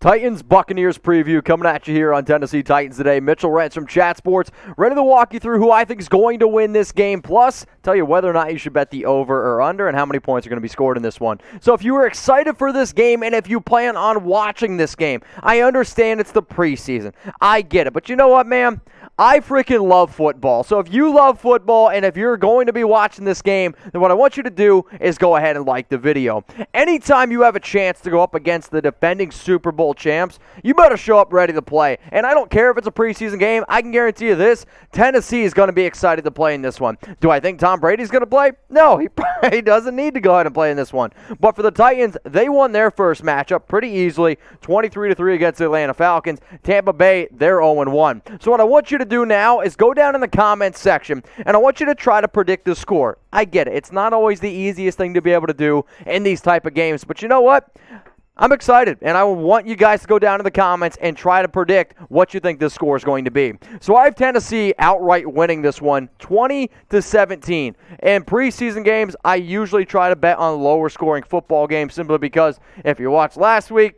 Titans Buccaneers preview coming at you here on Tennessee Titans today. Mitchell Renz from Chat Sports, ready to walk you through who I think is going to win this game, plus tell you whether or not you should bet the over or under and how many points are going to be scored in this one. So if you are excited for this game and if you plan on watching this game, I understand it's the preseason. I get it. But you know what, man? I freaking love football. So if you love football and if you're going to be watching this game, then what I want you to do is go ahead and like the video. Anytime you have a chance to go up against the defending Super Bowl champs, you better show up ready to play. And I don't care if it's a preseason game. I can guarantee you this, Tennessee is going to be excited to play in this one. Do I think Tom Brady's going to play? No, he probably doesn't need to go ahead and play in this one. But for the Titans, they won their first matchup pretty easily, 23-3 against the Atlanta Falcons. Tampa Bay, they're 0-1. So what I want you to do now is go down in the comments section, and I want you to try to predict the score. I get it. It's not always the easiest thing to be able to do in these type of games, but you know what? I'm excited, and I want you guys to go down in the comments and try to predict what you think this score is going to be. So I have Tennessee outright winning this one, 20-17. In preseason games, I usually try to bet on lower-scoring football games simply because if you watched last week,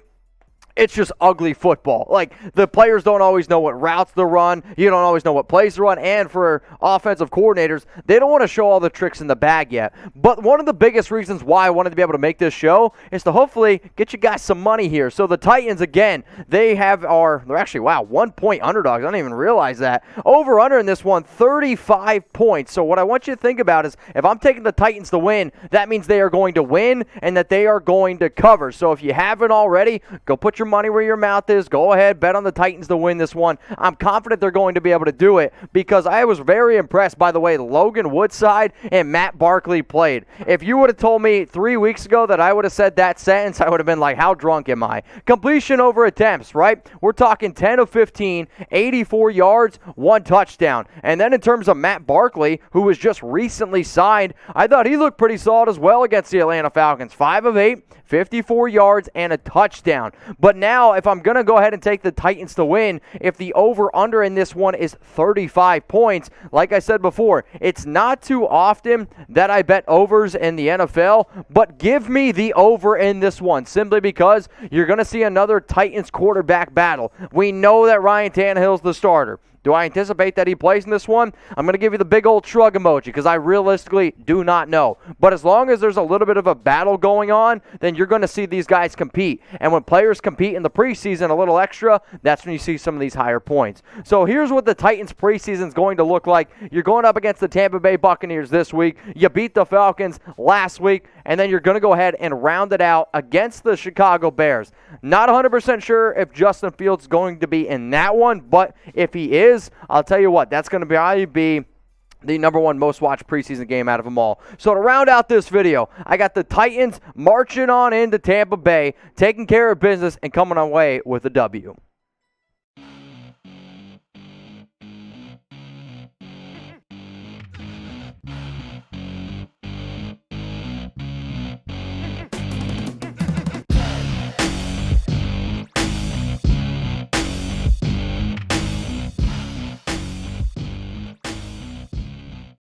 it's just ugly football. Like, the players don't always know what routes to run. You don't always know what plays to run. And for offensive coordinators, they don't want to show all the tricks in the bag yet. But one of the biggest reasons why I wanted to be able to make this show is to hopefully get you guys some money here. So the Titans, again, they're actually, 1-point underdogs. I didn't even realize that. Over-under in this one, 35 points. So what I want you to think about is if I'm taking the Titans to win, that means they are going to win and that they are going to cover. So if you haven't already, go put your money where your mouth is. Go ahead, bet on the Titans to win this one. I'm confident they're going to be able to do it because I was very impressed by the way Logan Woodside and Matt Barkley played. If you would have told me 3 weeks ago that I would have said that sentence, I would have been like, how drunk am I? Completion over attempts, right? We're talking 10 of 15, 84 yards, 1 touchdown. And then in terms of Matt Barkley, who was just recently signed, I thought he looked pretty solid as well against the Atlanta Falcons. 5 of 8, 54 yards, and a touchdown. But now, if I'm going to go ahead and take the Titans to win, if the over-under in this one is 35 points, like I said before, it's not too often that I bet overs in the NFL, but give me the over in this one, simply because you're going to see another Titans quarterback battle. We know that Ryan Tannehill's the starter. Do I anticipate that he plays in this one? I'm going to give you the big old shrug emoji because I realistically do not know. But as long as there's a little bit of a battle going on, then you're going to see these guys compete. And when players compete in the preseason a little extra, that's when you see some of these higher points. So here's what the Titans preseason is going to look like. You're going up against the Tampa Bay Buccaneers this week. You beat the Falcons last week. And then you're going to go ahead and round it out against the Chicago Bears. Not 100% sure if Justin Fields is going to be in that one, but if he is, I'll tell you what, that's going to probably be the number one most watched preseason game out of them all. So to round out this video, I got the Titans marching on into Tampa Bay, taking care of business, and coming away with a W.